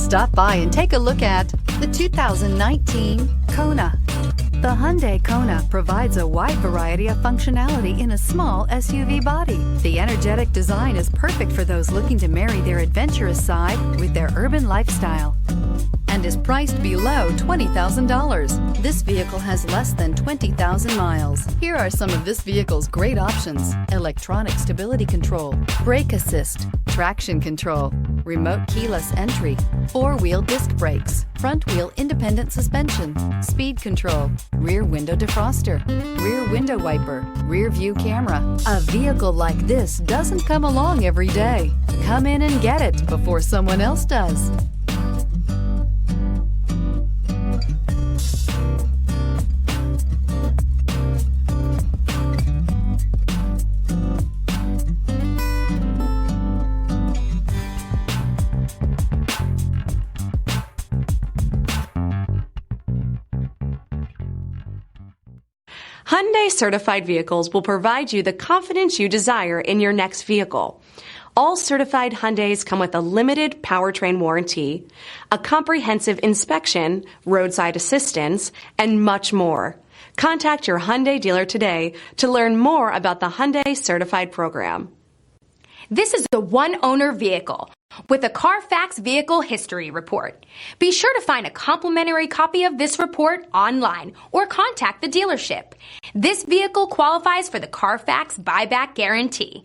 Stop by and take a look at the 2019 Kona. The Hyundai Kona provides a wide variety of functionality in a small SUV body. The energetic design is perfect for those looking to marry their adventurous side with their urban lifestyle and is priced below $20,000. This vehicle has less than 20,000 miles. Here are some of this vehicle's great options: electronic stability control, brake assist, traction control, remote keyless entry, four-wheel disc brakes, front-wheel independent suspension, speed control, rear window defroster, rear window wiper, rear view camera. A vehicle like this doesn't come along every day. Come in and get it before someone else does. Hyundai certified vehicles will provide you the confidence you desire in your next vehicle. All certified Hyundais come with a limited powertrain warranty, a comprehensive inspection, roadside assistance, and much more. Contact your Hyundai dealer today to learn more about the Hyundai Certified program. This is the one-owner vehicle with a CARFAX Vehicle History Report. Be sure to find a complimentary copy of this report online or contact the dealership. This vehicle qualifies for the CARFAX Buyback Guarantee.